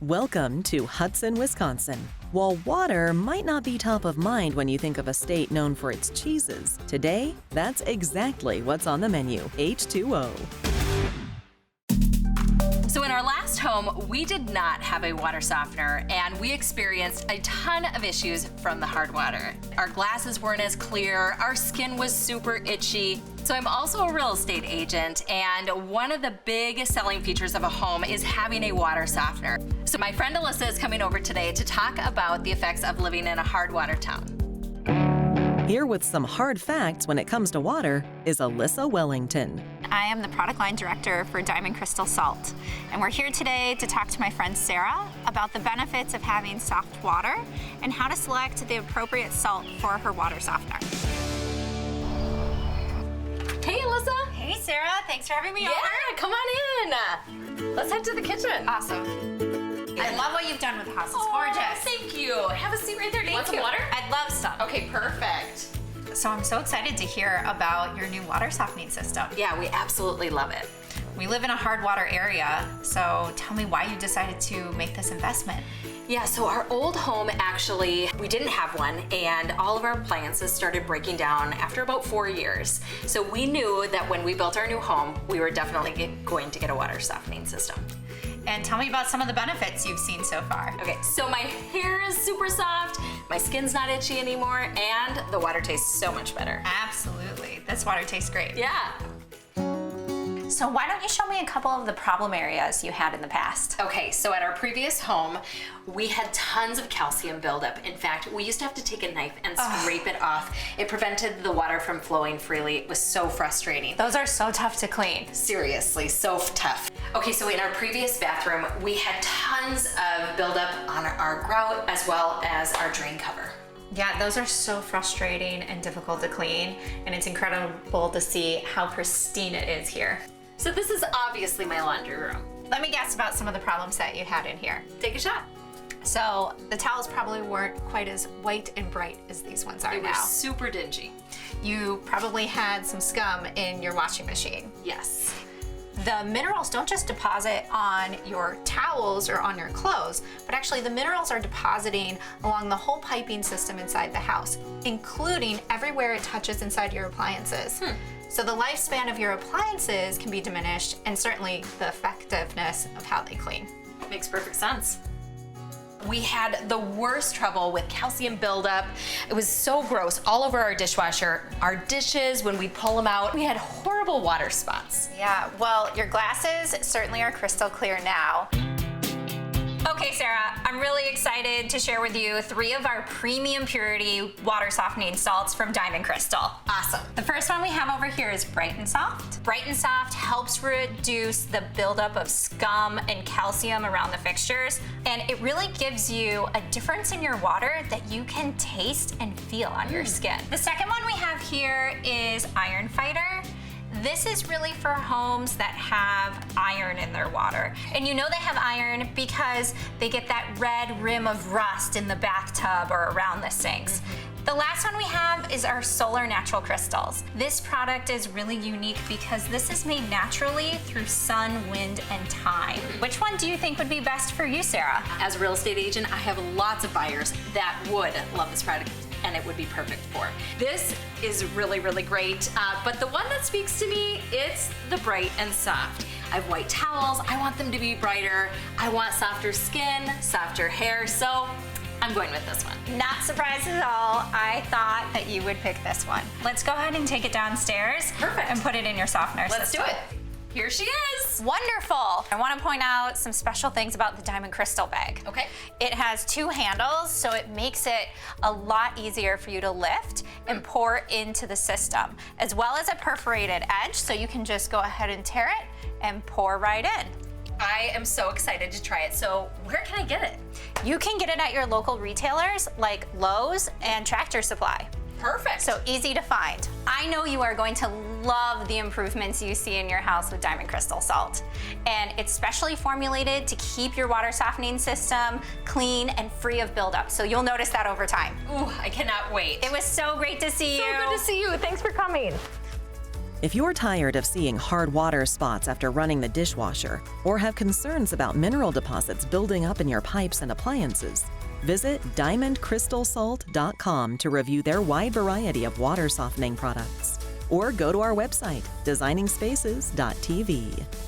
Welcome to Hudson, Wisconsin. While water might not be top of mind when you think of a state known for its cheeses, today, that's exactly what's on the menu, H2O. So in our last home, we did not have a water softener, and we experienced a ton of issues from the hard water. Our glasses weren't as clear, our skin was super itchy. So I'm also a real estate agent, and one of the big selling features of a home is having a water softener. So my friend Alyssa is coming over today to talk about the effects of living in a hard water town. Here with some hard facts when it comes to water is Alyssa Wellington. I am the product line director for Diamond Crystal Salt, and we're here today to talk to my friend Sarah about the benefits of having soft water and how to select the appropriate salt for her water softener. Hey Alyssa! Hey Sarah, thanks for having me over. Yeah, come on in. Let's head to the kitchen. Awesome. I love what you've done with the house. It's gorgeous. Thank you. Have a seat right there. Do you want some water? I'd love some. Okay, perfect. So I'm so excited to hear about your new water softening system. Yeah, we absolutely love it. We live in a hard water area, so tell me why you decided to make this investment. Yeah, so our old home actually, we didn't have one, and all of our appliances started breaking down after about 4 years. So we knew that when we built our new home, we were definitely going to get a water softening system. And tell me about some of the benefits you've seen so far. Okay, so my hair is super soft, my skin's not itchy anymore, and the water tastes so much better. Absolutely, this water tastes great. Yeah. So why don't you show me a couple of the problem areas you had in the past? Okay, so at our previous home, we had tons of calcium buildup. In fact, we used to have to take a knife and scrape it off. It prevented the water from flowing freely. It was so frustrating. Those are so tough to clean. Seriously, so tough. Okay, so in our previous bathroom, we had tons of buildup on our grout as well as our drain cover. Yeah, those are so frustrating and difficult to clean, and it's incredible to see how pristine it is here. So this is obviously my laundry room. Let me guess about some of the problems that you had in here. Take a shot. So the towels probably weren't quite as white and bright as these ones are They now. were super dingy. You probably had some scum in your washing machine. Yes. The minerals don't just deposit on your towels or on your clothes, but actually the minerals are depositing along the whole piping system inside the house, including everywhere it touches inside your appliances. So the lifespan of your appliances can be diminished, and certainly the effectiveness of how they clean. Makes perfect sense. We had the worst trouble with calcium buildup. It was so gross all over our dishwasher. Our dishes, when we pull them out, we had horrible water spots. Yeah, well, your glasses certainly are crystal clear now. Okay, Sarah, I'm really excited to share with you 3 of our premium purity water softening salts from Diamond Crystal. Awesome. The first one we have over here is Bright and Soft. Bright and Soft helps reduce the buildup of scum and calcium around the fixtures, and it really gives you a difference in your water that you can taste and feel on your skin. The second one we have here is Iron Fighter. This is really for homes that have iron in their water. And you know they have iron because they get that red rim of rust in the bathtub or around the sinks. The last one we have is our Solar Natural Crystals. This product is really unique because this is made naturally through sun, wind, and time. Which one do you think would be best for you, Sarah? As a real estate agent, I have lots of buyers that would love this product, and it would be perfect for. This is really, really great, but the one that speaks to me, it's the Bright and Soft. I have white towels, I want them to be brighter, I want softer skin, softer hair, so I'm going with this one. Not surprised at all. I thought that you would pick this one. Let's go ahead and take it downstairs. Perfect. And put it in your softener Let's system. do it. Here she is. Wonderful. I want to point out some special things about the Diamond Crystal bag. Okay. It has 2 handles, so it makes it a lot easier for you to lift and pour into the system, as well as a perforated edge, so you can just go ahead and tear it and pour right in. I am so excited to try it. So where can I get it? You can get it at your local retailers like Lowe's and Tractor Supply. Perfect. So easy to find. I know you are going to love the improvements you see in your house with Diamond Crystal Salt. And it's specially formulated to keep your water softening system clean and free of buildup. So you'll notice that over time. Ooh, I cannot wait. It was so great to see you. So good to see you. Thanks for coming. If you're tired of seeing hard water spots after running the dishwasher, or have concerns about mineral deposits building up in your pipes and appliances, visit diamondcrystalsalt.com to review their wide variety of water softening products. Or go to our website, designingspaces.tv.